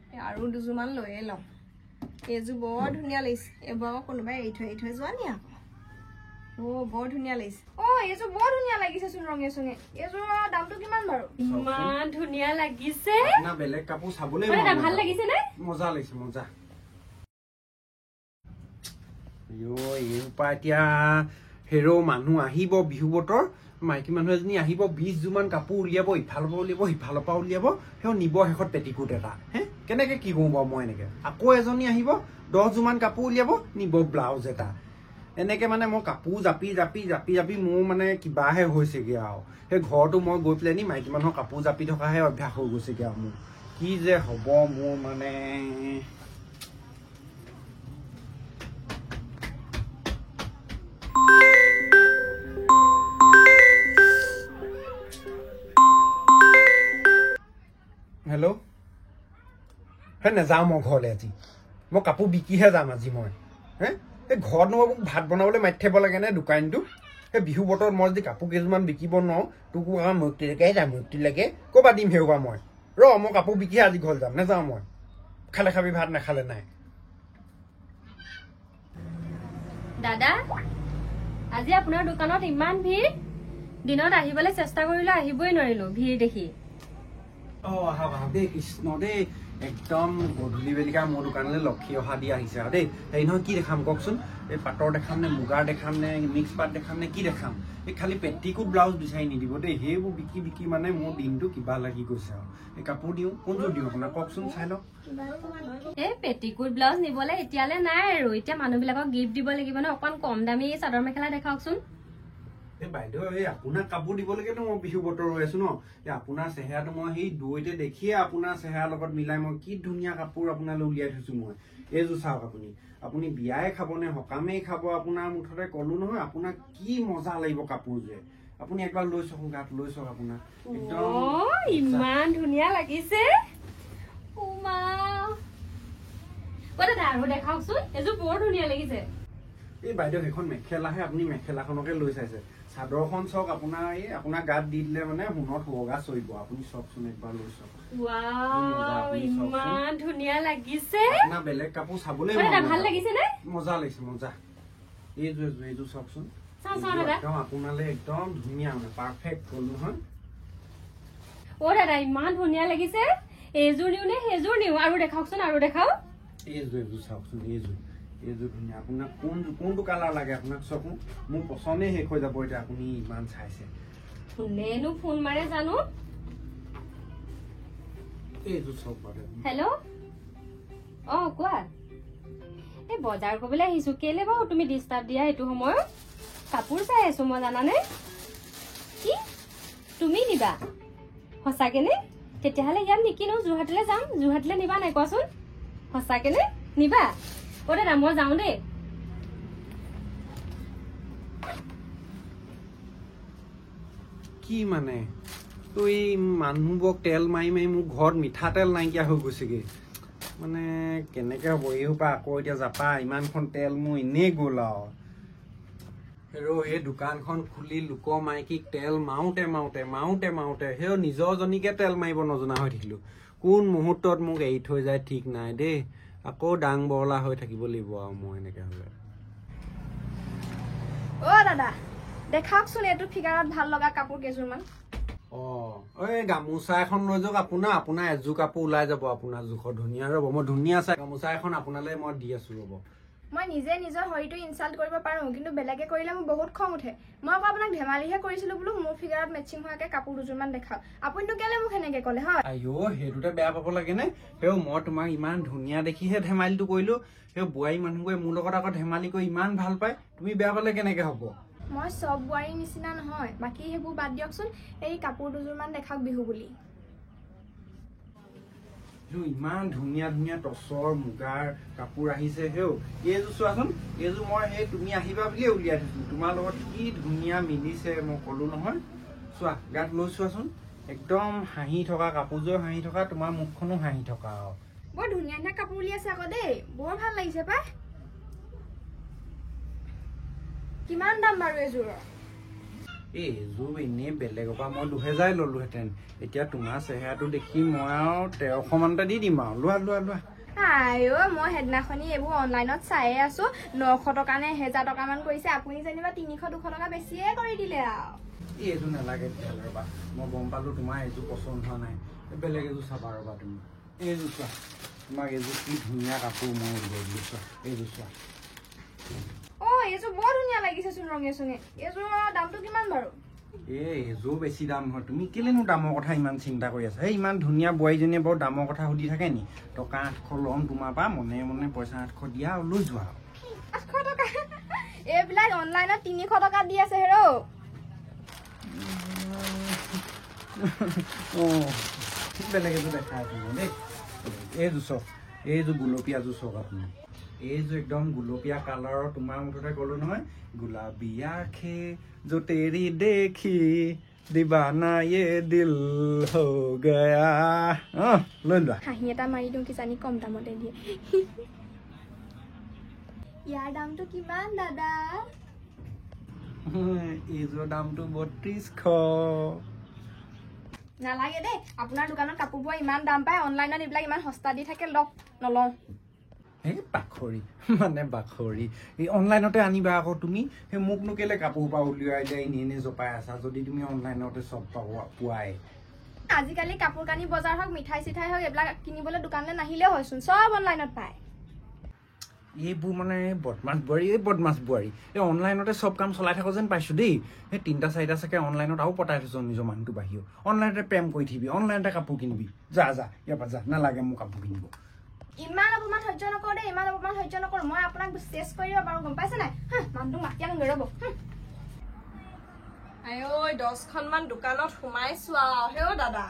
আৰু দুজোৰমান লৈয়ে লওঁ এইযোৰ বৰ ধুনীয়া লাগিছে এবাৰ কোনোবাই এৰি থৈ যোৱা নি আকৌ বৰ ধুনীয়া লাগিছে এইযোৰ বৰ ধুনীয়া লাগিছেচোন ৰঙে চঙে এইযোৰৰ দামটো কিমান বাৰু ইমান ধুনীয়া লাগিছে না বেলেগ কাপোৰ চাবলৈ ভাল লাগিছে নে মজা লাগিছে মজা এইপা এতিয়া হেৰো মানুহ আহিব বিহু বতৰ মাইকী মানুহ এজনী আহিব 20 যোৰমান কাপোৰ উলিয়াব ইফালৰ পৰা উলিয়াব সিফালৰ পৰা উলিয়াব সেই নিব শেষত পেটিকোট এটা হে কেনেকে কি কৰো বাৰু মই এনেকে আকৌ এজনী আহিব 10 যোৰমান কাপোৰ উলিয়াব নিব ব্লাউজ এটা এনেকে মানে মই কাপোৰ জাপি মোৰ মানে কিবাহে হৈছেগে আৰু সেই ঘৰটো মই গৈ পেলাই মাইকী মানুহৰ কাপোৰ জাপি থকাহে অভ্যাস হৈ গৈছেগে আৰু মোৰ কি যে হ'ব মোৰ মানে হেল্ল' হে নাযাওঁ মই ঘৰলৈ আজি মই কাপোৰ বিকিহে যাম আজি মই হে এই ঘৰত মোক ভাত বনাবলৈ মাতি থাকিব লাগে নে দোকানটো সেই বিহু বতৰত মই যদি কাপোৰ কেইযোৰমান বিকিব নোৱাৰো তোকো মুক্তি লাগে ক'ৰপৰা দিম সেইবা মই মই কাপোৰ বিকিহে আজি ঘৰত যাম নাযাওঁ মই খালে খাবি ভাত নাখালে নাই দাদা আজি আপোনাৰ দোকানত ইমান ভিৰ দিনত আহিবলৈ চেষ্টা কৰিলে আহিবই নোৱাৰিলো ভিৰ দেখি আহা দেই কৃষ্ণ দেই একদম গধূলি বেলিকা মোৰ দোকানলৈ লক্ষী অহা দি আহিছে আৰু দেই হেৰি নহয় কি দেখাম কওকচোন এই পাটৰ দেখাম নে মুগাৰ দেখাম নে মিক্স পাট দেখাম নে কি দেখাম এই খালি পেটিকোট ব্লাউজ বিচাৰি নিদিব দেই সেইবোৰ বিকি মানে মোৰ দিনটো কিবা লাগি গৈছে আৰু এই কাপোৰ দিওঁ কোনযোৰ দিওঁ আপোনাক কওকচোন চাই লওক এই পেটিকোট ব্লাউজ নিবলৈ এতিয়ালে নাই আৰু এতিয়া মানুহবিলাকক গিফ্ট দিব লাগিব ন অকণ কম দামী চাদৰ মেখেলা দেখাওকচোন এই বাইদেউ এই আপোনাক কাপোৰ দিবলৈকেতো মই বিহু বতৰ হৈ আছো ন এই আপোনাৰ চেহেৰাটো মই সেই দৈতে দেখিয়ে আপোনাৰ চেহেৰাৰ লগত মিলাই মই কি ধুনীয়া কাপোৰ আপোনালৈ উলিয়াই থৈছো মই এইযোৰ চাওক আপুনি বিয়াই খাব নে সকামেই খাব আপোনাৰ মুঠতে কলো নহয় আপোনাক কি মজা লাগিব কাপোৰযোৰে আপুনি একবাৰ লৈ চাওক গাত লৈ চাওক আপোনাৰ ইমান ধুনীয়া লাগিছে দাদা আৰু দেখাওকচোন এইযোৰ বৰ ধুনীয়া লাগিছে এই বাইদেউ সেইখন মেখেলাহে আপুনি মেখেলাখনকে লৈ চাইছে চাদৰখন চাওক আপোনাৰ গাত দি দিলে মানে সোণত সুৱগা চৰিব আপুনি চাওকচোন একবাৰ লৈ চাওক ইমান ধুনীয়া লাগিছে আপোনাৰ বেলেগ কাপোৰ চাবলৈ ভাল লাগিছে নে মজা লাগিছে মজা এইযোৰ চাওকচোন আপোনালে একদম ধুনীয়া মানে পাৰফেক্ট গ'ল নহয় দাদা ইমান ধুনীয়া লাগিছে এইযোৰ নিও নে সেইযোৰ নিও আৰু দেখাওকচোন আৰু দেখাও এইযোৰ চাওকচোন এইযোৰ ধুনীয়া আপোনাক কোনটো কালাৰ লাগে আপোনাক চাওকচোন মোৰ পচন্দেই শেষ হৈ যাব এতিয়া আপুনি ইমান চাইছে কোনেনো ফোন মাৰে জানো এইযোৰ চাওক বাৰু হেল্ল' কোৱা এই বজাৰ কৰিবলৈ আহিছো কেলে বাৰু তুমি ডিষ্টাৰ্ব দিয়া এইটো সময়ত কাপোৰ চাই আছো মই জানানে কি তুমি নিবা সঁচাকে নে তেতিয়াহ'লে ইয়াত নিকিনো যোৰহাটলৈ যাম যোৰহাটলৈ নিবা নাই কোৱাচোন সঁচাকে নে নিবা দাদা মই যাওঁ দেই কি মানে তই মানুহবোৰক তেল মাৰি মোৰ ঘৰত মিঠাতেল নাইকিয়া হৈ গৈছেগে মানে কেনেকে হ'ব এইসোপা আকৌ এতিয়া জাপা ইমানখন তেল মোৰ এনেই গ'ল আৰু এই দোকানখন খুলি লোকৰ মাইকীক তেল মাৰোতে সেই নিজৰজনীকে তেল মাৰিব নজনা হৈ থাকিলো কোন মুহূৰ্তত মোক এৰি থৈ যায় ঠিক নাই দেই আকৌ ডাং বৰলা হৈ থাকিব লাগিব আৰু মই এনেকে হলে দাদা দেখাওকচোন এইটো ফিগাৰত ভাল লগা কাপোৰ কেইযোৰমান গামোচা এখন লৈ যাওক আপোনাৰ এযোৰ কাপোৰ ওলাই যাব আপোনাৰ জোখৰ ধুনীয়া ৰ'ব মই ধুনীয়া চাই গামোচা এখন আপোনালৈ মই দি আছো ৰ'ব মই নিজে নিজৰ শৰীৰটো ইনচাল্ট কৰিব পাৰো কিন্তু বেলেগে কৰিলে মোৰ বহুত খং উঠে মই আকৌ আপোনাক ধেমালিহে কৰিছিলো বোলো মোৰ ফিগাৰত মেচিং হোৱাকে কাপোৰ দুযোৰমান দেখাওক আপুনিতো কেলে মোক সেনেকে ক'লে হয় সেইটোতে বেয়া পাব লাগে নে মই তোমাক ইমান ধুনীয়া দেখিহে ধেমালিটো কৰিলো বোৱাৰী মানুহবোৰে মোৰ লগত আকৌ ধেমালি কৰি ইমান ভাল পায় তুমি বেয়া পালে কেনেকে হ'ব মই সব বোৱাৰীৰ নিচিনা নহয় বাকী সেইবোৰ বাদ দিয়কচোন এই কাপোৰ দুযোৰমান দেখাওক বিহু বুলি ইমান ধুনীয়া টচৰ মুগাৰ কাপোৰ আহিছে এইযোৰ চোৱাচোন এইযোৰ মই তুমি আহিবা বুলিয়ে উলিয়াই থৈছো তোমাৰ লগত কি ধুনীয়া মিলিছে মই কলো নহয় চোৱা গাত লৈ চোৱাচোন একদম হাঁহি থকা কাপোৰযোৰ হাঁহি থকা তোমাৰ মুখখনো হাঁহি থকা বৰ ধুনীয়া কাপোৰ উলিয়াইছে আকৌ দেই বৰ ভাল লাগিছে পাই কিমান দাম বাৰু এযোৰৰ এইযোৰ এনেই বেলেগৰ পৰা মই 2000 ললোহেঁতেন এতিয়া তোমাৰ চেহেৰাটো দেখি মই আৰু 1300 মানতে দি দিম আৰু লোৱা লোৱা লোৱা আইও মই সেইদিনাখনি এইবোৰ অনলাইনত চায়ে আছো 900 টকা নে 1000 টকা মান কৰিছে আপুনি যেনিবা 300 200 টকা বেছিয়ে কৰি দিলে আৰু এইযোৰ নালাগে তেতিয়াহ'লে ৰ'বা মই গম পালোঁ তোমাৰ এইযোৰ পচন্দ হোৱা নাই বেলেগ এযোৰ চাবা ৰ'বা তুমি এইযোৰ চোৱা তোমাক এইযোৰ কি ধুনীয়া কাপোৰ মই উলিয়াই দিলোঁ চোৱা এইযোৰ চোৱা এইযোৰ বৰ ধুনীয়া লাগিছেচোন ৰঙে চঙে এইযোৰৰ দামটো কিমান বাৰু এইযোৰ বেছি দাম নহয় তুমি কেলেনো দামৰ কথা ইমান চিন্তা কৰি আছা এই ইমান ধুনীয়া বোৱাৰীজনীয়ে বৰ দামৰ কথা সুধি থাকে নি টকা 800 ল'ম তোমাৰ পৰা মনে মনে পইচা 800 দিয়া আৰু লৈ যোৱা 800 টকা এইবিলাক অনলাইনত 300 টকা দি আছে হেৰৌ বেলেগ এযোৰ দেখাই আছো দেই এইযোৰ চাওক এইযোৰ গুলপীয়াযোৰ চাওক আপুনি এইযোৰ একদম গুলপীয়া কালাৰৰ তোমাৰ মুঠতে ক'লো নহয় গুলাবী আঁখে जो तेरी देखी दीवाना ये दिल हो गया লৈ লোৱা হাঁহি এটা মাৰি দিওঁ কিজানি কম দামতে দিয়ে ইয়াৰ দামটো কিমান দাদা এইযোৰ দামটো 3200 নালাগে দেই আপোনাৰ দোকানত কাপোৰবোৰ ইমান দাম পায় অনলাইনত এইবিলাক ইমান সস্তা দি থাকে লওক নলওঁ এই বাখৰি মানে বাখৰি এই অনলাইনতে আনিবা আকৌ তুমি সেই মোকনো কেলে কাপোৰ পৰা উলিয়াই যায় এনেই জপাই আছা যদি তুমি অনলাইনতে চব পোৱাই আজিকালি কাপোৰ কানি বজাৰ হওক মিঠাই চিঠাই হওক এইবিলাক কিনিবলৈ দোকানলৈ নাহিলেও হয়চোন চব অনলাইনত পায় এইবোৰ মানে বদমাছ বোৱাৰী এই অনলাইনতে চব কাম চলাই থাকো যেন পাইছো দেই সেই 3টা 4টা চাগে অনলাইনত আৰু পতাই থৈছো নিজৰ মানুহটো বাহিৰ অনলাইনতে প্ৰেম কৰি থাকিবি অনলাইনতে কাপোৰ কিনিবি যা ইয়াৰ পৰা যা নালাগে মোক কাপোৰ কিনিব ইমান অপমান সহ্য নকৰো দেই ইমান অপমান সহ্য নকৰো মই আপোনাক চেছ কৰি দিব পাৰো গম পাইছে নাই মানুহটো মাতি আনো ৰ'ব আইঐ 10খন মান দোকানত সোমাইছো আৰু হেও দাদা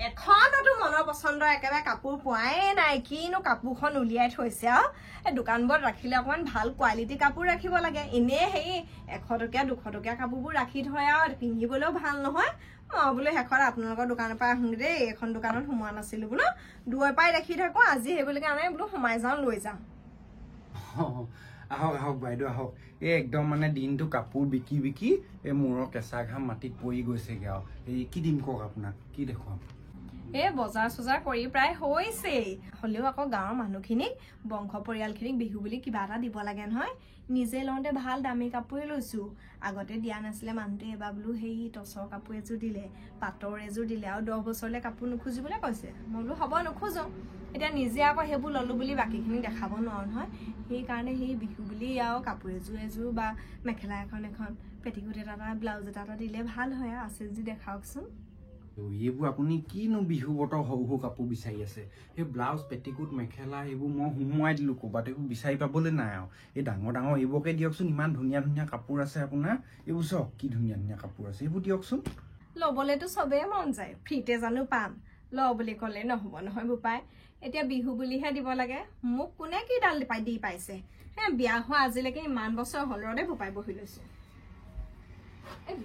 এখনতো মনৰ পচন্দৰ একেবাৰে কাপোৰ পোৱাই নাই কিনো কাপোৰখন উলিয়াই থৈছে আৰু এই দোকানবোৰত ৰাখিলে অকমান ভাল কোৱালিটি কাপোৰ ৰাখিব লাগে এনেই সেই 100 টকীয়া 200 টকীয়া কাপোৰবোৰ ৰাখি থয় আৰু পিন্ধিবলৈও ভাল নহয় মই বোলো শেষত আপোনালোকৰ দোকানৰ পৰা আহোঁ দেই এখন দোকানত সোমোৱা নাছিলো বোলো দুৱৈ পাই ৰাখি থাকো আজি সেইবুলি কাৰণে বোলো সোমাই যাওঁ লৈ যাওঁ আহক বাইদেউ আহক এই একদম মানে দিনটো কাপোৰ বিকি এই মূৰৰ কেঁচা ঘাম মাটিত পৰি গৈছেগে আৰু এই কি দিম কওক আপোনাক কি দেখুৱাম এই বজাৰ চজাৰ কৰি প্ৰায় হৈছেই হ'লেও আকৌ গাঁৱৰ মানুহখিনিক বংশ পৰিয়ালখিনিক বিহু বুলি কিবা এটা দিব লাগে নহয় নিজে লওঁতে ভাল দামী কাপোৰে লৈছো আগতে দিয়া নাছিলে মানুহটোৱে এবাৰ বোলো সেই টচৰ কাপোৰ এযোৰ দিলে পাটৰ এযোৰ দিলে আৰু 10 বছৰলৈ কাপোৰ নুখুজিবলৈ কৈছে মই বোলো হ'ব নোখোজো এতিয়া নিজে আকৌ সেইবোৰ ললো বুলি বাকীখিনি দেখাব নোৱাৰো নহয় সেইকাৰণে সেই বিহু বুলি আৰু কাপোৰ এযোৰ বা মেখেলা এখন পেটিকোট এটা ব্লাউজ এটা দিলে ভাল হয় আৰু আছে যদি দেখাওকচোন এইবোৰ আপুনি কিনো বিহু বতৰ সৰু কাপোৰ বিচাৰি আছে সেই ব্লাউজ পেটিকোট মেখেলা এইবোৰ মই সোমোৱাই দিলো ক'ৰবাত এইবোৰ বিচাৰি পাবলৈ নাই আৰু এই ডাঙৰ এইবোৰকে দিয়কচোন ইমান ধুনীয়া কাপোৰ আছে আপোনাৰ এইবোৰ চাওক কি ধুনীয়া কাপোৰ আছে এইবোৰ দিয়কচোন ল'বলেতো চবেই মন যায় ফ্ৰীতে জানো পাম ল বুলি ক'লে নহ'ব নহয় বোপাই এতিয়া বিহু বুলিহে দিব লাগে মোক কোনে কি ডাল দি পাইছে বিয়া হোৱা আজিলৈকে ইমান বছৰ হ'ল ৰদে বোপাই বহি লৈছো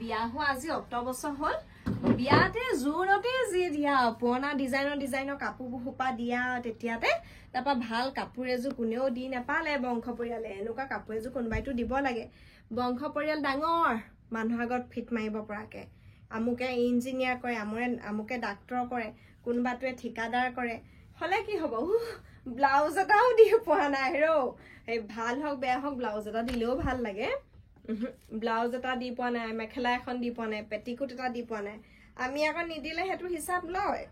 বিয়া হোৱা আজি 8 বছৰ হ'ল বিয়াতে জোৰতে যি দিয়া পুৰণা ডিজাইনৰ কাপোৰ সোপা দিয়া তেতিয়াতে তাৰপৰা ভাল কাপোৰ এযোৰ কোনেও দি নাপালে বংশ পৰিয়ালে এনেকুৱা কাপোৰ এযোৰ কোনোবাইতো দিব লাগে বংশ পৰিয়াল ডাঙৰ মানুহৰ আগত ফিট মাৰিব পৰাকে আমুকে ইঞ্জিনিয়াৰ কৰে আমুকে ডাক্তৰ কৰে কোনোবাটোৱে ঠিকাদাৰ কৰে হলে কি হ'ব ব্লাউজ এটাও দি পোৱা নাই ৰ এই ভাল হওক বেয়া হওক ব্লাউজ এটা দিলেও ভাল লাগে ব্লাউজ এটা দি পোৱা নাই মেখেলা এখন দি পোৱা নাই পেটিকোট এটা দি পোৱা নাই আমি আকৌ নিদিলে সেইটো হিচাপ লয়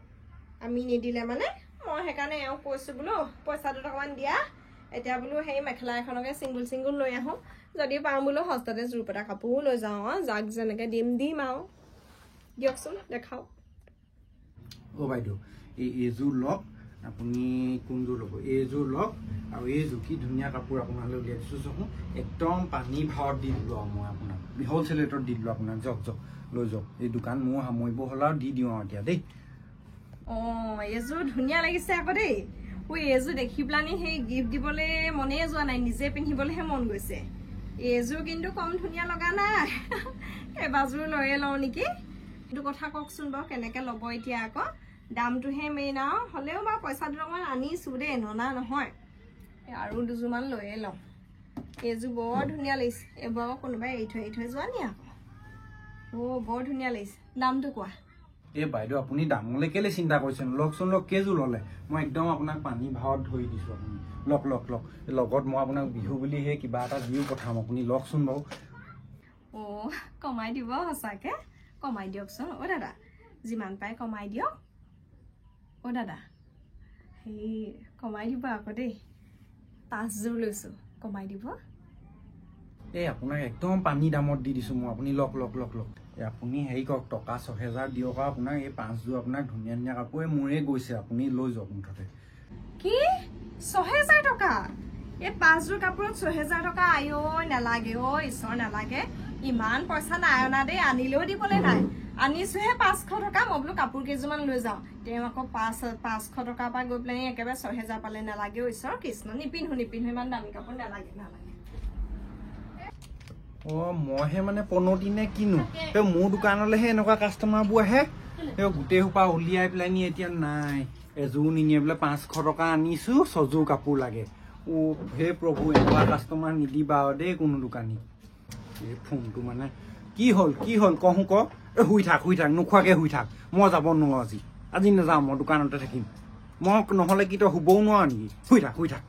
আমি নিদিলে মানে মই সেইকাৰণে এওঁ কৈছো বোলো পইচা দুটকামান দিয়া এতিয়া বোলো সেই মেখেলা এখনকে চিংগুল লৈ আহোঁ যদি পাওঁ বোলো সস্তাতে জোৰপটা কাপোৰো লৈ যাওঁ যাক যেনেকে দিম আৰু দিয়কচোন দেখাও বাইদেউ এইযোৰ লওক আপুনি কোনযোৰ ল'ব এইযোৰ লওক আৰু এইযোৰ কি ধুনীয়া কাপোৰ আপোনালৈ উলিয়াই দিছোঁ চকোন একদম পানী ভাৰত দি দিলোঁ আৰু মই আপোনাক হ'লচেল ৰেটত দি দিলোঁ আপোনাক যাওক লৈ যাওক এই দোকান মোৰ সামৰিব হ'ল আৰু দি দিওঁ আৰু এতিয়া দেই এইযোৰ ধুনীয়া লাগিছে আকৌ দেই এইযোৰ দেখি পেলানি সেই গিফ্ট দিবলৈ মনে যোৱা নাই নিজে পিন্ধিবলৈহে মন গৈছে এইযোৰ কিন্তু কম ধুনীয়া লগা নাই এবাৰযোৰ লৈয়ে লওঁ নেকি এইটো কথা কওকচোন বাৰু কেনেকে ল'ব এতিয়া আকৌ দামটোহে মেইন আৰু হ'লেও বাৰু পইচা দুটকমান আনিছো দেই ননা নহয় আৰু দুযোৰমান লৈয়ে লওঁ এইযোৰ বৰ ধুনীয়া লাগিছে এইবোৰ আকৌ কোনোবাই এৰি থৈ যোৱা নি আকৌ বৰ ধুনীয়া লাগিছে দামটো কোৱা এই বাইদেউ আপুনি দামলৈ কেলে চিন্তা কৰিছে লওকচোন লওক কেইযোৰ ল'লে মই একদম আপোনাক পানী ভাৱত ধৰি দিছোঁ আপুনি লওক লগত মই আপোনাক বিহু বুলি সেই কিবা এটা দিও পঠাম আপুনি লওকচোন বাৰু কমাই দিব সঁচাকে কমাই দিয়কচোন দাদা যিমান পায় কমাই দিয়ক দাদা সেই কমাই দিব আকৌ দেই 5 যোৰ লৈছোঁ কমাই দিব এই আপোনাক একদম পানী দামত দি দিছোঁ মই আপুনি লওক আপুনি হেৰি কৰক টকা 6,000 দিয়ক আৰু আপোনাক এই 5 যোৰ আপোনাক ধুনীয়া ধুনীয়া কাপোৰ মোৰে গৈছে আপুনি লৈ যাওক মুঠতে কি 6,000 টকা এই 5 যোৰ কাপোৰত 6,000 টকা আইও নালাগে ঈশ্বৰ নালাগে ইমান পইচা নাই অনা দেই আনিলেও দিবলৈ নাই আনিছোহে 500 টকা মই বোলো কাপোৰ কেইযোৰমান লৈ যাওঁ তেওঁ আকৌ 500 টকাৰ পৰা গৈ পেলাই একেবাৰে 6,000 পালে নালাগে ঈশ্বৰ কৃষ্ণ নিপিন্ধো ইমান দামী কাপোৰ নালাগে মইহে মানে পনতি নে কিনো মোৰ দোকানলৈহে এনেকুৱা কাষ্টমাৰবোৰ আহে গোটেই সোপা উলিয়াই পেলাই নি এতিয়া নাই এযোৰ নিনিয়ে বোলে 500 টকা আনিছো 6 যোৰ কাপোৰ লাগে হে প্ৰভু এনেকুৱা কাষ্টমাৰ নিদিবা দেই কোনো দোকানী এই ফোনটো মানে কি হ'ল কওঁ ক শুই থাক নোখোৱাকে শুই থাক মই যাব নোৱাৰো আজি নাযাওঁ মই দোকানতে থাকিম মই নহ'লে কি তই শুবও নোৱাৰো নেকি শুই থাক